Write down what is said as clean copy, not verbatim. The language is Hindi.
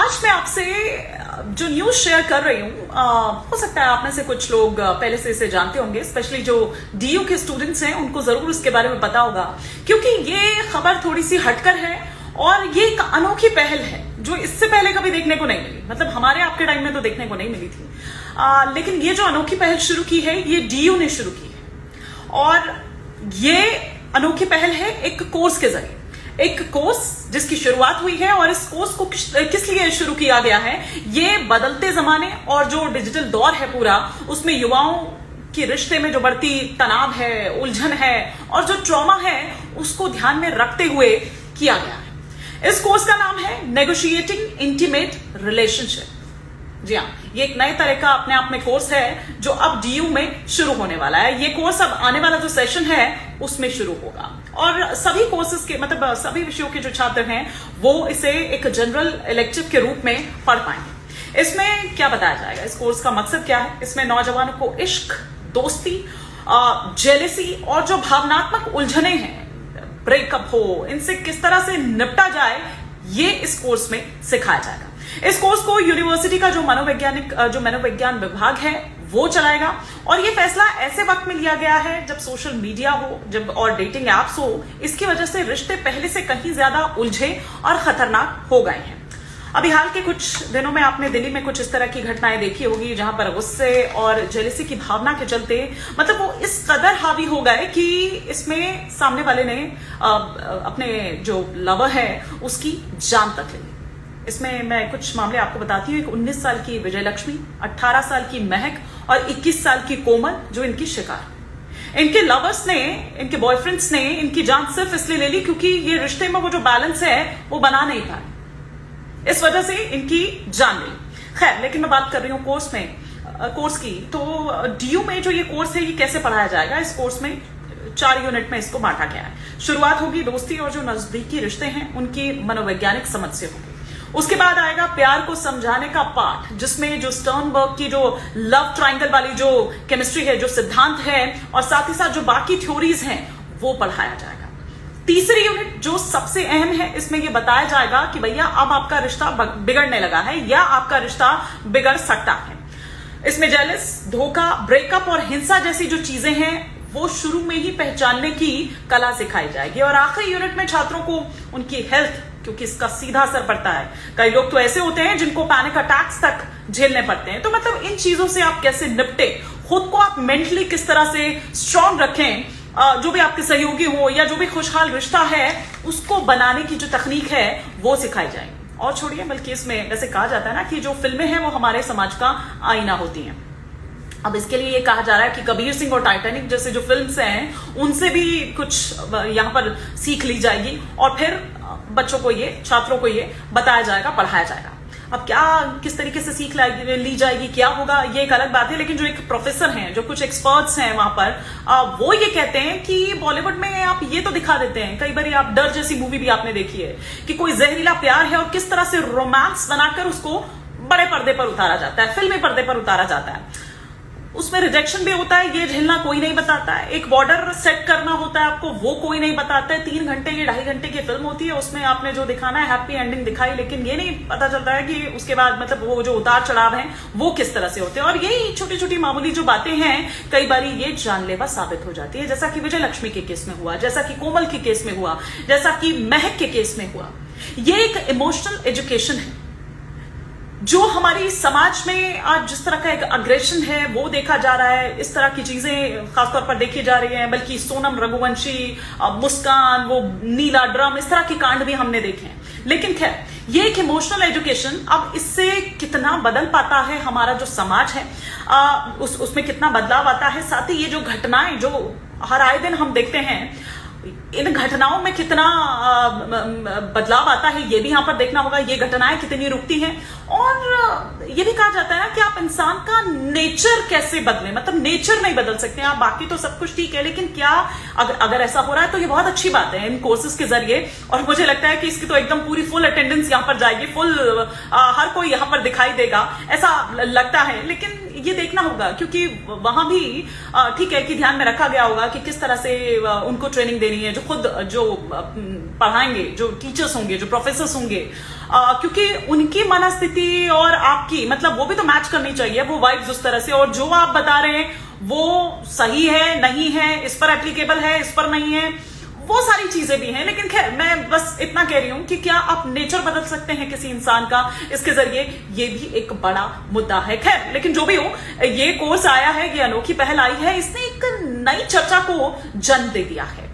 आज मैं आपसे जो न्यूज शेयर कर रही हूँ, हो सकता है आप में से कुछ लोग पहले से इसे जानते होंगे, स्पेशली जो डीयू के स्टूडेंट्स हैं उनको जरूर इसके बारे में पता होगा, क्योंकि ये खबर थोड़ी सी हटकर है और ये एक अनोखी पहल है जो इससे पहले कभी देखने को नहीं मिली। मतलब हमारे आपके टाइम में तो देखने को नहीं मिली थी, लेकिन ये जो अनोखी पहल शुरू की है ये डीयू ने शुरू की है। और ये अनोखी पहल है एक कोर्स के जरिए, एक कोर्स जिसकी शुरुआत हुई है। और इस कोर्स को किस लिए शुरू किया गया है, ये बदलते जमाने और जो डिजिटल दौर है पूरा, उसमें युवाओं के रिश्ते में जो बढ़ती तनाव है, उलझन है और जो ट्रॉमा है उसको ध्यान में रखते हुए किया गया है। इस कोर्स का नाम है नेगोशिएटिंग इंटीमेट रिलेशनशिप। जी हाँ, ये एक नए तरह का अपने आप में कोर्स है जो अब डीयू में शुरू होने वाला है। ये कोर्स अब आने वाला जो सेशन है उसमें शुरू होगा और सभी कोर्सेज के मतलब सभी विषयों के जो छात्र हैं वो इसे एक जनरल इलेक्टिव के रूप में पढ़ पाएंगे। इसमें क्या बताया जाएगा, इस कोर्स का मकसद क्या है, इसमें नौजवानों को इश्क, दोस्ती, जेलसी और जो भावनात्मक उलझने हैं, ब्रेकअप हो, इनसे किस तरह से निपटा जाए, ये इस कोर्स में सिखाया जाएगा। इस कोर्स को यूनिवर्सिटी का जो मनोविज्ञान विभाग है वो चलाएगा और ये फैसला ऐसे वक्त में लिया गया है जब सोशल मीडिया हो, जब और डेटिंग एप्स हो, इसकी वजह से रिश्ते पहले से कहीं ज्यादा उलझे और खतरनाक हो गए हैं। अभी हाल के कुछ दिनों में आपने दिल्ली में कुछ इस तरह की घटनाएं देखी होगी जहां पर गुस्से और जेलसी की भावना के चलते मतलब वो इस कदर हावी हो गए कि इसमें सामने वाले ने अपने जो लवर है उसकी जान तक ले ली। इसमें मैं कुछ मामले आपको बताती हूँ। एक 19 साल की विजय लक्ष्मी, 18 साल की महक और 21 साल की कोमल जो इनकी शिकार। इनके लवर्स ने, इनके बॉयफ्रेंड्स ने इनकी जान सिर्फ इसलिए ले ली क्योंकि ये रिश्ते में वो जो बैलेंस है वो बना नहीं पाए, इस वजह से इनकी जान ली। खैर, लेकिन मैं बात कर रही हूँ कोर्स की। तो डीयू में जो ये कोर्स है ये कैसे पढ़ाया जाएगा, इस कोर्स में 4 यूनिट में इसको बांटा गया है। शुरुआत होगी दोस्ती और जो नजदीकी रिश्ते हैं उनकी मनोवैज्ञानिक समझ से होगी। उसके बाद आएगा प्यार को समझाने का पाठ, जिसमें जो स्टर्नबर्ग की जो लव ट्रायंगल वाली जो केमिस्ट्री है, जो सिद्धांत है और साथ ही साथ जो बाकी थ्योरीज हैं वो पढ़ाया जाएगा। तीसरी यूनिट जो सबसे अहम है, इसमें यह बताया जाएगा कि भैया अब आपका रिश्ता बिगड़ने लगा है या आपका रिश्ता बिगड़ सकता है। इसमें जेलस, धोखा, ब्रेकअप और हिंसा जैसी जो चीजें हैं वो शुरू में ही पहचानने की कला सिखाई जाएगी। और आखिरी यूनिट में छात्रों को उनकी हेल्थ, क्योंकि इसका सीधा असर पड़ता है, कई लोग तो ऐसे होते हैं जिनको पैनिक अटैक्स तक झेलने पड़ते हैं, तो मतलब इन चीजों से आप कैसे निपटे, खुद को आप मेंटली किस तरह से स्ट्रांग रखें, जो भी आपके सहयोगी हो या जो भी खुशहाल रिश्ता है उसको बनाने की जो तकनीक है वो सिखाई जाएगी। और छोड़िए, बल्कि इसमें वैसे कहा जाता है ना कि जो फिल्में हैं वो हमारे समाज का आईना होती हैं। अब इसके लिए ये कहा जा रहा है कि कबीर सिंह और टाइटैनिक जैसे जो फिल्म्स हैं उनसे भी कुछ यहाँ पर सीख ली जाएगी और फिर बच्चों को ये, छात्रों को ये बताया जाएगा, पढ़ाया जाएगा। अब क्या, किस तरीके से सीख ली जाएगी, क्या होगा, ये एक अलग बात है। लेकिन जो एक प्रोफेसर हैं, जो कुछ एक्सपर्ट्स हैं वहां पर, वो ये कहते हैं कि बॉलीवुड में आप ये तो दिखा देते हैं, कई बार आप डर जैसी मूवी भी आपने देखी है कि कोई जहरीला प्यार है और किस तरह से रोमांस बनाकर उसको बड़े पर्दे पर उतारा जाता है, फिल्मी पर्दे पर उतारा जाता है। उसमें रिजेक्शन भी होता है, ये झेलना कोई नहीं बताता है। एक बॉर्डर सेट करना होता है आपको, वो कोई नहीं बताता है। 3 घंटे की, 2.5 घंटे की फिल्म होती है, उसमें आपने जो दिखाना है हैप्पी एंडिंग दिखाई, लेकिन ये नहीं पता चलता है कि उसके बाद मतलब वो जो उतार चढ़ाव है वो किस तरह से होते हैं। और यही छोटी छोटी मामूली जो बातें हैं कई बार ये जानलेवा साबित हो जाती है, जैसा कि विजय लक्ष्मी के केस में हुआ, जैसा कि कोमल के केस में हुआ, जैसा कि महक के केस में हुआ। ये एक इमोशनल एजुकेशन है जो हमारी समाज में आज जिस तरह का एक अग्रेशन है वो देखा जा रहा है, इस तरह की चीजें खासतौर पर देखी जा रही हैं। बल्कि सोनम रघुवंशी, मुस्कान, वो नीला ड्रम, इस तरह के कांड भी हमने देखे हैं। लेकिन खैर, ये एक इमोशनल एजुकेशन, अब इससे कितना बदल पाता है हमारा जो समाज है, उसमें कितना बदलाव आता है। साथ ही ये जो घटनाएं जो हर आए दिन हम देखते हैं, इन घटनाओं में कितना बदलाव आता है ये भी यहां पर देखना होगा। ये घटनाएं कितनी रुकती हैं और ये भी कहा जाता है ना कि आप इंसान का नेचर कैसे बदले, मतलब नेचर नहीं बदल सकते आप, बाकी तो सब कुछ ठीक है, लेकिन क्या अगर ऐसा हो रहा है तो ये बहुत अच्छी बात है इन कोर्सेज के जरिए। और मुझे लगता है कि इसकी तो एकदम पूरी फुल अटेंडेंस यहां पर जाएगी, फुल हर कोई यहां पर दिखाई देगा, ऐसा लगता है। लेकिन ये देखना होगा, क्योंकि वहां भी ठीक है कि ध्यान में रखा गया होगा कि किस तरह से उनको ट्रेनिंग देनी है, जो खुद जो पढ़ाएंगे, जो टीचर्स होंगे, जो प्रोफेसर्स होंगे, क्योंकि उनकी मनस्थिति और आपकी, मतलब वो भी तो मैच करनी चाहिए, वो वाइब्स उस तरह से, और जो आप बता रहे हैं वो सही है नहीं है, इस पर एप्लीकेबल है, इस पर नहीं है, वो सारी चीजें भी हैं। लेकिन खैर, मैं बस इतना कह रही हूं कि क्या आप नेचर बदल सकते हैं किसी इंसान का इसके जरिए, ये भी एक बड़ा मुद्दा है। खैर, लेकिन जो भी हो, ये कोर्स आया है, ये अनोखी पहल आई है, इसने एक नई चर्चा को जन्म दे दिया है।